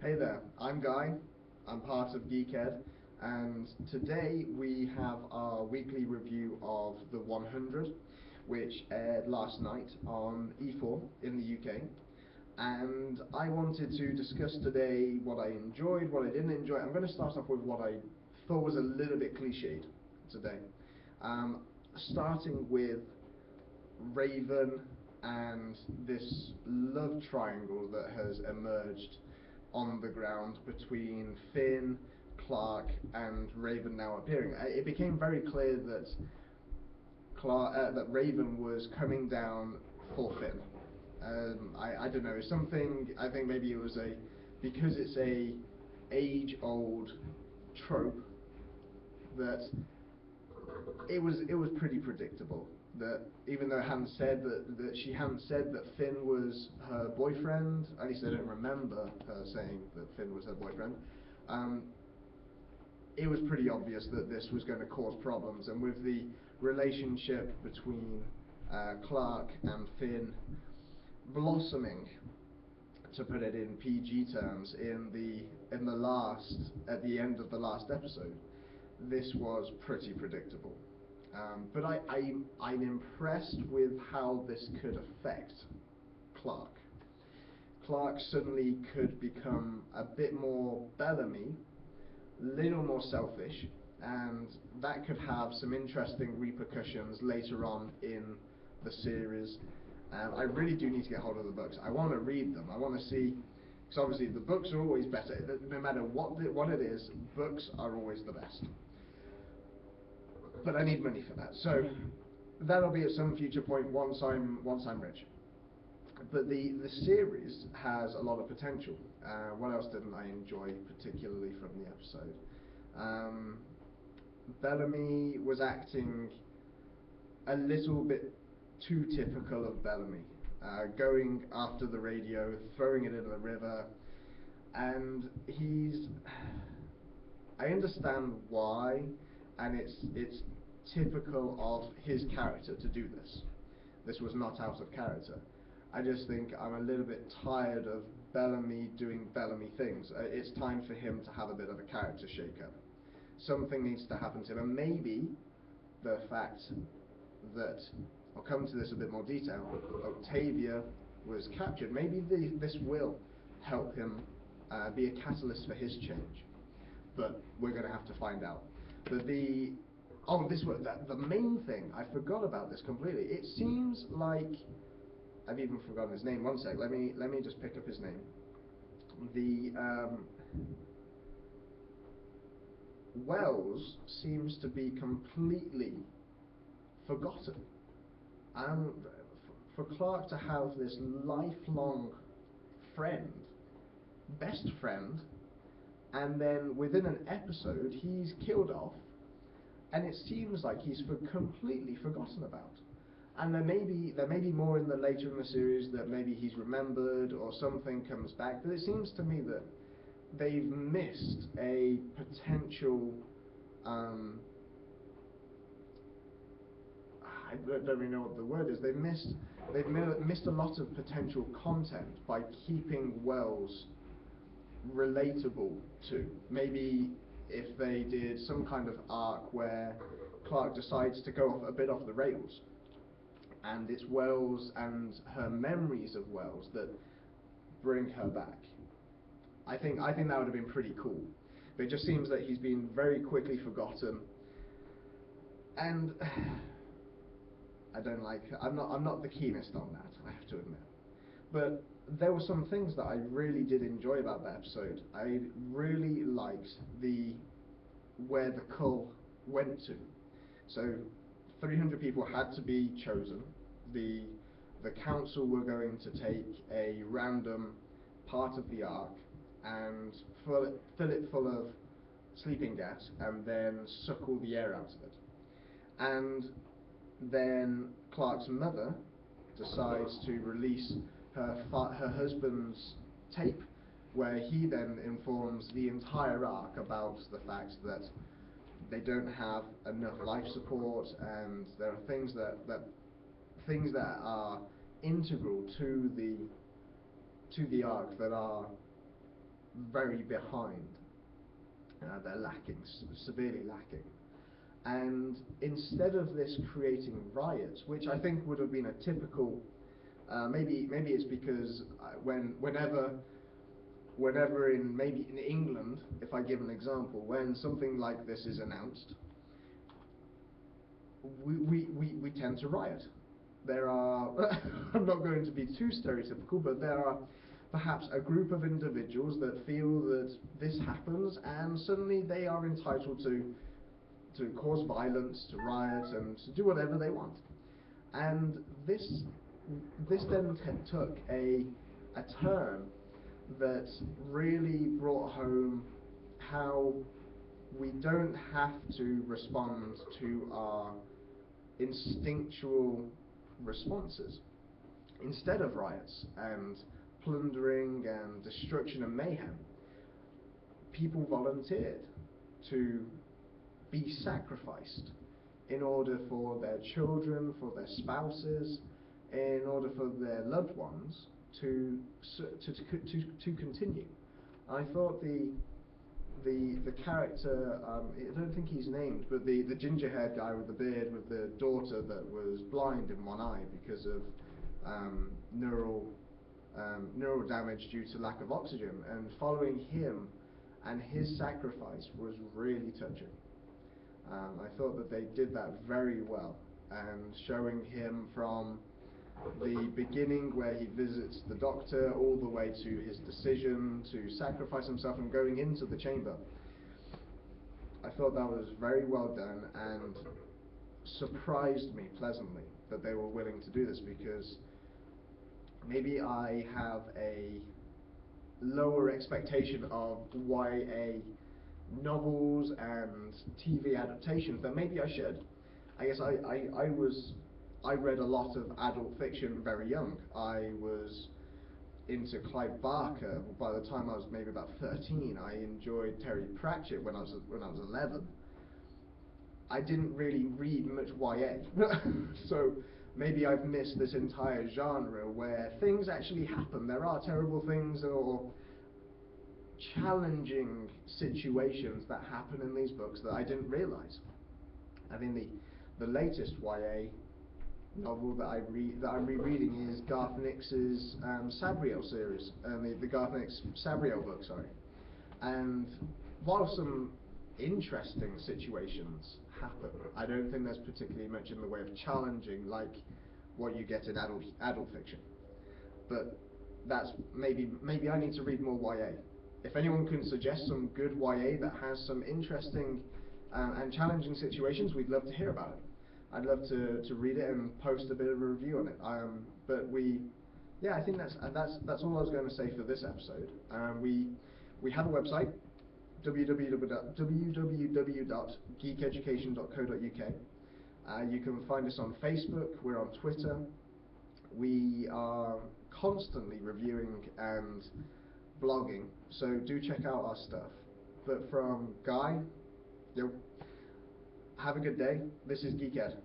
Hey there, I'm Guy, I'm part of Geekhead, and today we have our weekly review of The 100, which aired last night on E4 in the UK. And I wanted to discuss today what I enjoyed, what I didn't enjoy. I'm going to start off with what I thought was a little bit cliched today. Um, Starting with Raven and this love triangle that has emerged on the ground between Finn, Clark, and Raven now appearing. It became very clear that that Raven was coming down for Finn. I don't know, something. I think maybe it was because it's a age-old trope that it was pretty predictable that even though it hadn't said that she hadn't said that Finn was her boyfriend, at least I don't remember her saying that Finn was her boyfriend. Um, it was pretty obvious that this was going to cause problems, and with the relationship between Clark and Finn blossoming, to put it in PG terms, at the end of the last episode, this was pretty predictable. But I'm impressed with how this could affect Clark. Clark suddenly could become a bit more Bellamy, little more selfish, and that could have some interesting repercussions later on in the series. I really do need to get hold of the books. I want to read them. I want to see, because obviously the books are always better. No matter what it is, books are always the best. But I need money for that, so that'll be at some future point once I'm rich. But the series has a lot of potential. What else didn't I enjoy particularly from the episode? Um, Bellamy was acting a little bit too typical of Bellamy, going after the radio, throwing it in the river, and I understand why, and it's typical of his character to do this. This was not out of character. I just think I'm a little bit tired of Bellamy doing Bellamy things. It's time for him to have a bit of a character shake-up. Something needs to happen to him, and maybe the fact that, I'll come to this in a bit more detail, Octavia was captured, maybe this will help him be a catalyst for his change. But we're going to have to find out. But the main thing, I forgot about this completely. It seems like I've even forgotten his name. One sec. Let me just pick up his name. The Wells seems to be completely forgotten. And for Clark to have this lifelong friend, best friend, and then within an episode he's killed off, and it seems like he's completely forgotten about. And there may be more in the later in the series that maybe he's remembered or something comes back. But it seems to me that they've missed a potential. I don't really know what the word is. They've missed a lot of potential content by keeping Wells relatable to. Maybe if they did some kind of arc where Clark decides to go a bit off the rails, and it's Wells and her memories of Wells that bring her back. I think that would have been pretty cool. But it just seems that he's been very quickly forgotten, and I'm not the keenest on that, I have to admit. But there were some things that I really did enjoy about that episode. I really liked where the cull went to. So 300 people had to be chosen. The council were going to take a random part of the ark and fill it full of sleeping gas and then suck all the air out of it. And then Clark's mother decides to release her husband's tape, where he then informs the entire ark about the fact that they don't have enough life support, and there are things that are integral to the ark that are very behind. They're lacking, severely lacking. And instead of this creating riots, which I think would have been a typical, maybe it's because whenever in maybe in England, if I give an example, when something like this is announced, we tend to riot. There are, I'm not going to be too stereotypical, but there are perhaps a group of individuals that feel that this happens and suddenly they are entitled to cause violence, to riot, and to do whatever they want. And this then took a turn that really brought home how we don't have to respond to our instinctual responses. Instead of riots and plundering and destruction and mayhem, people volunteered to be sacrificed in order for their children, for their spouses, in order for their loved ones to continue. I thought the character, I don't think he's named, but the ginger-haired guy with the beard with the daughter that was blind in one eye because of neural damage due to lack of oxygen, and following him and his sacrifice was really touching. I thought that they did that very well, and showing him from the beginning where he visits the doctor all the way to his decision to sacrifice himself and going into the chamber. I thought that was very well done and surprised me pleasantly that they were willing to do this, because maybe I have a lower expectation of YA novels and TV adaptations than maybe I should. I guess I read a lot of adult fiction very young. I was into Clive Barker by the time I was maybe about 13. I enjoyed Terry Pratchett when I was 11. I didn't really read much YA, so maybe I've missed this entire genre where things actually happen. There are terrible things or challenging situations that happen in these books that I didn't realise. I mean, the latest YA novel that I'm rereading is Garth Nix's Sabriel series, the Garth Nix Sabriel book, sorry. And while some interesting situations happen, I don't think there's particularly much in the way of challenging like what you get in adult fiction. But that's maybe I need to read more YA. If anyone can suggest some good YA that has some interesting and challenging situations, we'd love to hear about it. I'd love to read it and post a bit of a review on it. I think that's all I was going to say for this episode. We have a website, www.geekeducation.co.uk. You can find us on Facebook. We're on Twitter. We are constantly reviewing and blogging, so do check out our stuff. But from Guy, have a good day. This is Geeked.